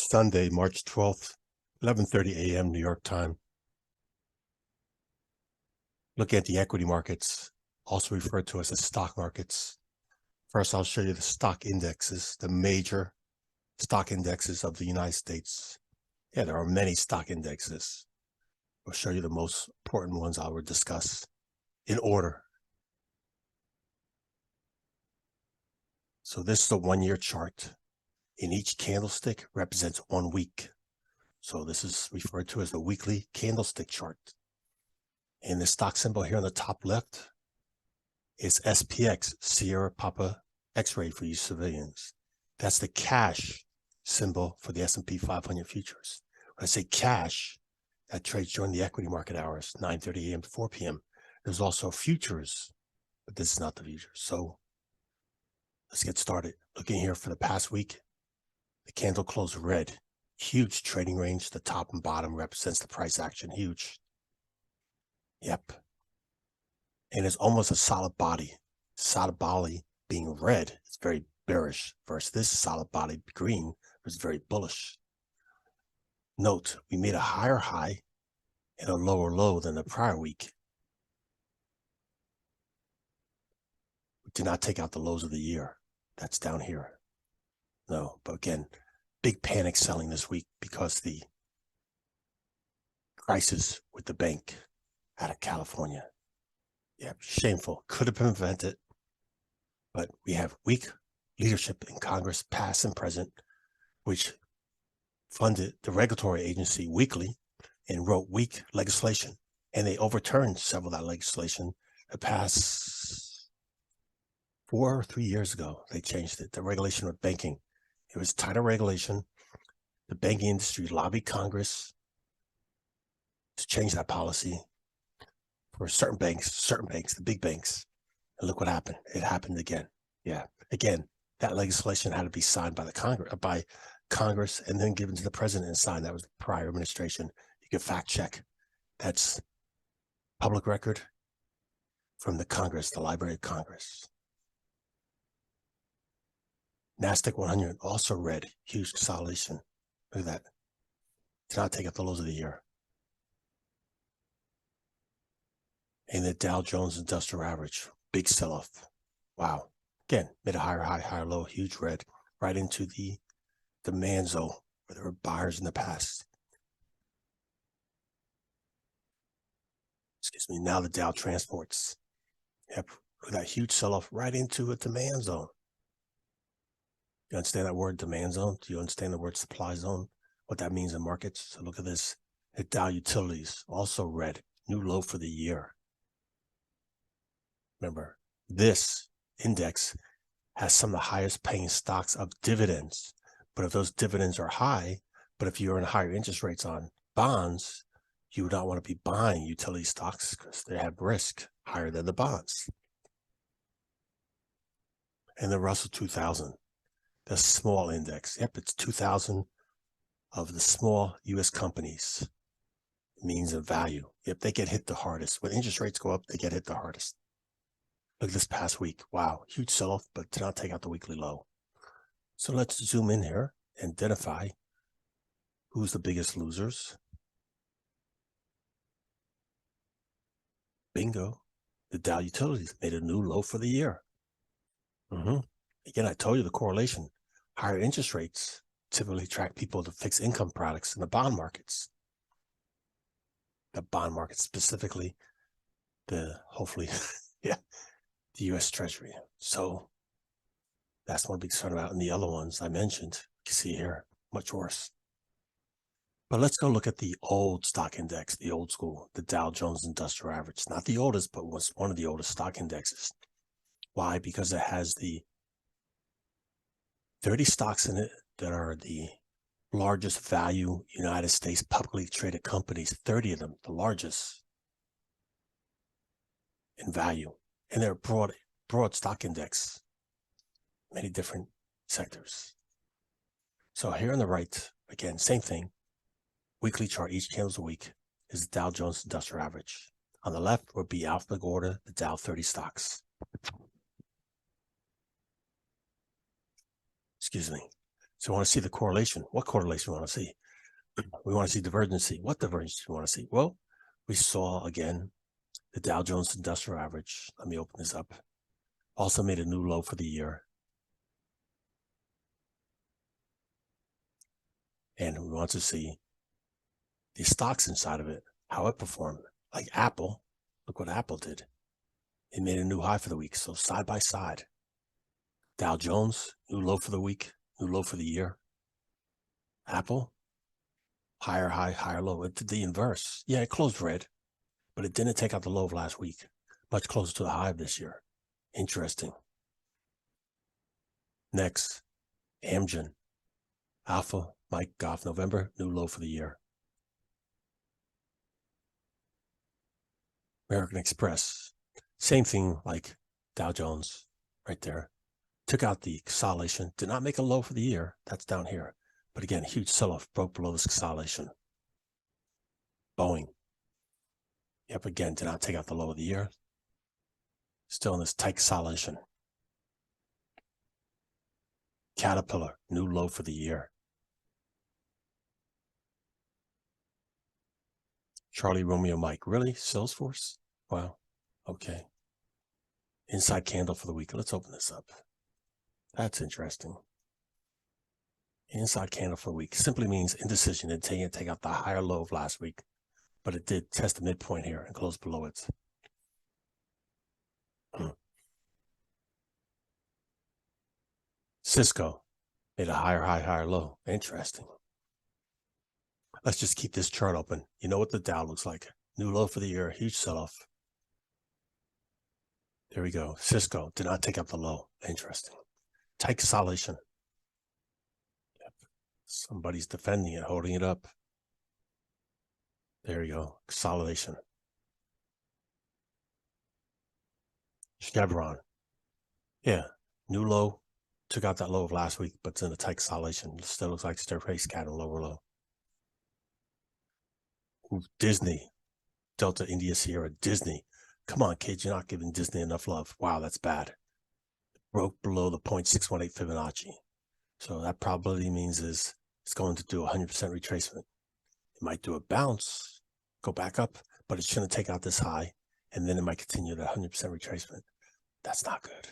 Sunday, March 12th, 11:30 a.m. New York time. Looking at the equity markets, also referred to as the stock markets. First, I'll show you the stock indexes, the major stock indexes of the United States. Yeah, there are many stock indexes. I'll show you the most important ones I will discuss in order. So this is a one-year chart. In each candlestick represents 1 week. So this is referred to as the weekly candlestick chart. And the stock symbol here on the top left is SPX, Sierra Papa X-ray for you civilians. That's the cash symbol for the S&P 500 futures. When I say cash, that trades during the equity market hours, 9:30 a.m. to 4 p.m. There's also futures, but this is not the futures. So let's get started. Looking here for the past week, the candle closed red. Huge trading range. The top and bottom represents the price action. Huge. Yep. And it's almost a solid body. Solid body being red, it's very bearish. Versus this solid body green was very bullish. Note, we made a higher high and a lower low than the prior week. We did not take out the lows of the year. That's down here. No, but again, big panic selling this week because the crisis with the bank out of California. Yeah, shameful. Could have been prevented. But we have weak leadership in Congress, past and present, which funded the regulatory agency weakly and wrote weak legislation. And they overturned several of that legislation the past 4 or 3 years ago. They changed it. The regulation of banking. It was tighter regulation. The banking industry lobbied Congress to change that policy for certain banks, the big banks. And look what happened. It happened again. Yeah. Again, that legislation had to be signed by the Congress and then given to the president and signed. That was the prior administration. You can fact check. That's public record from the Congress, the Library of Congress. NASDAQ 100 also red. Huge consolidation. Look at that. Did not take out the lows of the year. And the Dow Jones Industrial Average, big sell-off. Wow. Again, made a higher high, higher low, huge red, right into the demand zone where there were buyers in the past. Excuse me, now the Dow Transports. Yep, with that huge sell-off right into a demand zone. You understand that word, demand zone? Do you understand the word supply zone? What that means in markets? So look at this. The Dow Utilities, also red, new low for the year. Remember, this index has some of the highest paying stocks of dividends. But if those dividends are high, but if you earn higher interest rates on bonds, you would not want to be buying utility stocks because they have risk higher than the bonds. And the Russell 2000, the small index. Yep, it's 2,000 of the small U.S. companies. Means of value. Yep, they get hit the hardest. When interest rates go up, they get hit the hardest. Look at this past week. Wow, huge sell-off, but did not take out the weekly low. So let's zoom in here and identify who's the biggest losers. Bingo. The Dow Utilities made a new low for the year. Again, I told you the correlation. Higher interest rates typically attract people to fixed income products in the bond markets. The bond market specifically, hopefully, yeah, the U.S. Treasury. So that's one to be concerned about. And the other ones I mentioned, you can see here, much worse. But let's go look at the old stock index, the old school, the Dow Jones Industrial Average. Not the oldest, but was one of the oldest stock indexes. Why? Because it has the 30 stocks in it that are the largest value United States publicly traded companies, 30 of them, the largest in value. And they're broad stock index, many different sectors. So here on the right, again, same thing. Weekly chart, each candle's a week, is the Dow Jones Industrial Average. On the left would be alphabetical order, the Dow 30 stocks. Excuse me. So we want to see the correlation. What correlation we want to see? We want to see divergency. What divergence do we want to see? Well, we saw again the Dow Jones Industrial Average. Let me open this up. Also made a new low for the year. And we want to see the stocks inside of it, how it performed. Like Apple, look what Apple did. It made a new high for the week. So side by side, Dow Jones, new low for the week, new low for the year. Apple, higher high, higher low. It did the inverse. Yeah, it closed red, but it didn't take out the low of last week. Much closer to the high of this year. Interesting. Next, Amgen, Alpha, Mike, Golf, November, new low for the year. American Express, same thing like Dow Jones right there. Took out the consolidation, did not make a low for the year. That's down here. But again, huge sell-off, broke below this consolidation. Boeing. Yep, again, did not take out the low of the year. Still in this tight consolidation. Caterpillar, new low for the year. Charlie Romeo Mike, really? Salesforce? Wow. Okay. Inside candle for the week. Let's open this up. That's interesting. Inside candle for the week simply means indecision. It didn't take out the higher low of last week, but it did test the midpoint here and close below it. Cisco made a higher high, higher low. Interesting. Let's just keep this chart open. You know what the Dow looks like. New low for the year, huge sell-off. There we go. Cisco did not take up the low. Interesting. Tight consolidation. Yep. Somebody's defending it, holding it up. There you go. Consolidation. Chevron. Yeah. New low. Took out that low of last week, but it's in a tight consolidation. Still looks like staircase cat and lower low. Disney. Delta India Sierra. Disney. Come on, kids. You're not giving Disney enough love. Wow, that's bad. Broke below the 0.618 Fibonacci. So that probability means is it's going to do 100% retracement. It might do a bounce, go back up, but it shouldn't take out this high, and then it might continue that 100% retracement. That's not good.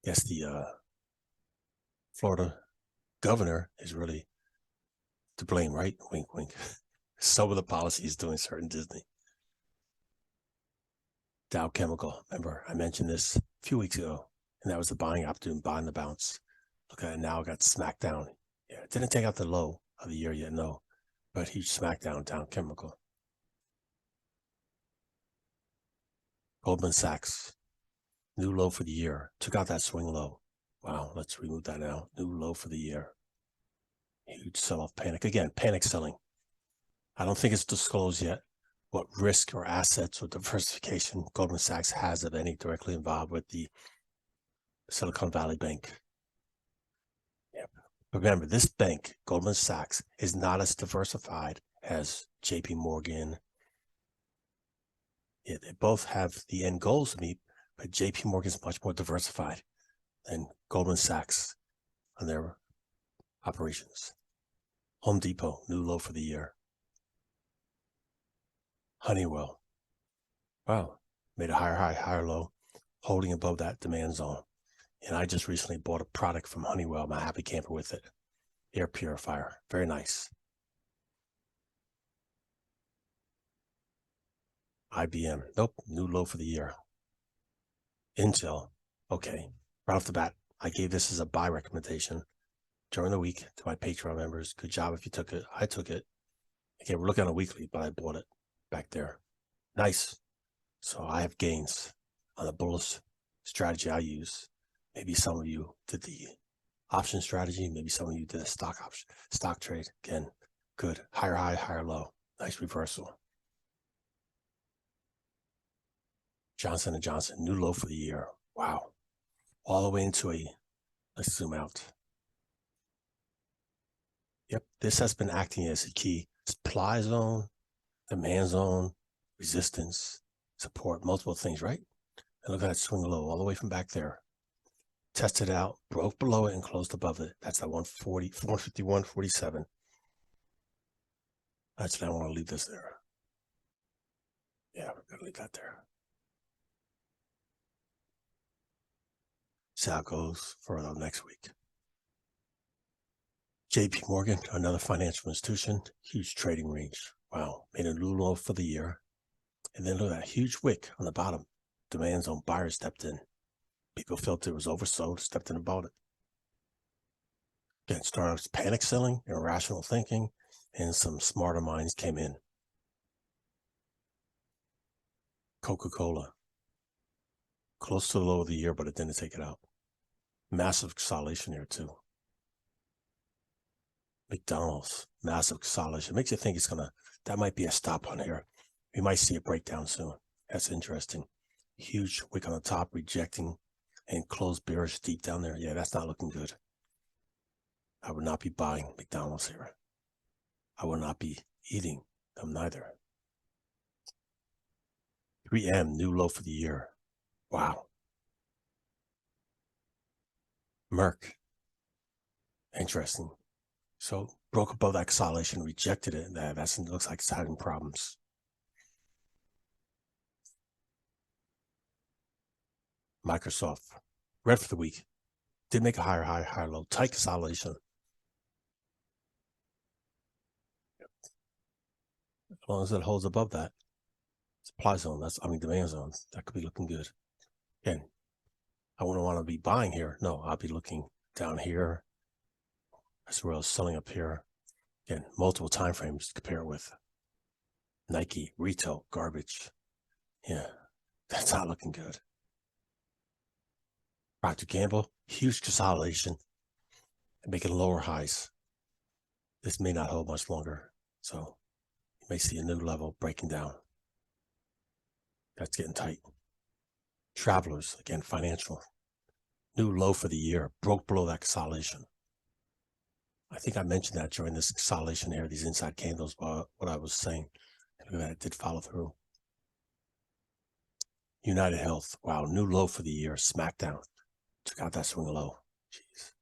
Yes, the Florida governor is really to blame, right? Wink, wink. Some of the policies doing certain Disney. Dow Chemical, remember I mentioned this a few weeks ago, and that was the buying opportunity, buying the bounce. Look at it now, got smacked down. Yeah, it didn't take out the low of the year yet, no, but huge smackdown, Dow Chemical. Goldman Sachs, new low for the year, took out that swing low. Wow, let's remove that now. New low for the year. Huge sell-off panic. Again, panic selling. I don't think it's disclosed yet what risk or assets or diversification Goldman Sachs has, if any, directly involved with the Silicon Valley Bank. Yep. Remember, this bank, Goldman Sachs, is not as diversified as JP Morgan. Yeah, they both have the end goals to meet, but JP Morgan is much more diversified than Goldman Sachs on their operations. Home Depot, new low for the year. Honeywell, wow, made a higher high, higher low, holding above that demand zone. And I just recently bought a product from Honeywell. I'm a happy camper with it. Air purifier, very nice. IBM, nope, new low for the year. Intel, okay, right off the bat, I gave this as a buy recommendation during the week to my Patreon members. Good job if you took it. I took it. Okay, we're looking at a weekly, but I bought it back there. Nice. So I have gains on the bullish strategy I use. Maybe some of you did the option strategy. Maybe some of you did a stock trade. Again, good. Higher high, higher low. Nice reversal. Johnson & Johnson, new low for the year. Wow. All the way into a, let's zoom out. Yep, this has been acting as a key supply zone, demand zone, resistance, support, multiple things, right? And look at that swing low all the way from back there. Tested out, broke below it and closed above it. That's that 140, 151.47. Actually, I want to leave this there. Yeah, we're going to leave that there. See how it goes for the next week. JP Morgan, another financial institution, huge trading range. Wow, made a new low for the year. And then look at that huge wick on the bottom. Demand zone buyers stepped in. People felt it was oversold, stepped in and bought it. Again, startups panic selling, irrational thinking, and some smarter minds came in. Coca-Cola, close to the low of the year, but it didn't take it out. Massive consolidation here too. McDonald's, massive consolidation. It makes you think that might be a stop on here. We might see a breakdown soon. That's interesting. Huge wick on the top, rejecting and closed bearish deep down there. Yeah, that's not looking good. I would not be buying McDonald's here. I will not be eating them neither. 3M, new low for the year. Wow. Merck, interesting. So broke above that consolidation, rejected it. That looks like it's having problems. Microsoft, red for the week. Did make a higher high, higher low, tight consolidation. As long as it holds above that supply zone, demand zone, that could be looking good. Again, I wouldn't want to be buying here. No, I'll be looking down here as well as selling up here. Again, multiple time frames to compare with. Nike, retail, garbage. Yeah, that's not looking good. Procter & Gamble, huge consolidation and making lower highs. This may not hold much longer, so you may see a new level breaking down. That's getting tight. Travelers, again, financial. New low for the year, broke below that consolidation. I think I mentioned that during this consolidation here, these inside candles, what I was saying. Look at that, it did follow through. United Health, wow, new low for the year, smackdown. Took out that swing low. Jeez.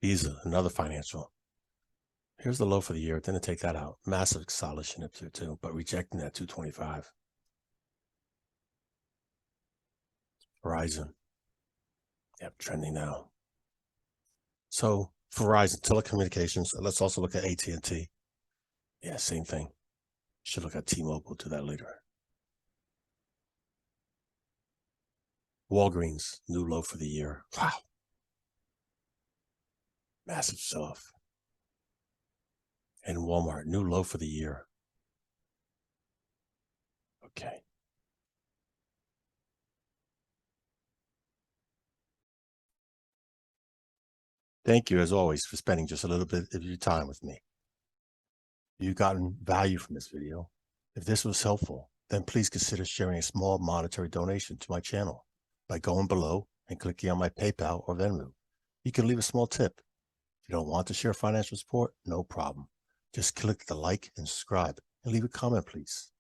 Visa, another financial. Here's the low for the year. Didn't take that out. Massive consolidation up here too, but rejecting that 225. Verizon. Yep, trending now. So Verizon, telecommunications. Let's also look at AT&T. Yeah, same thing. Should look at T-Mobile. Do that later. Walgreens, new low for the year. Wow. Massive sell-off. And Walmart, new low for the year. Okay. Thank you, as always, for spending just a little bit of your time with me. If you've gotten value from this video, if this was helpful, then please consider sharing a small monetary donation to my channel by going below and clicking on my PayPal or Venmo. You can leave a small tip. If you don't want to share financial support, no problem. Just click the like and subscribe and leave a comment, please.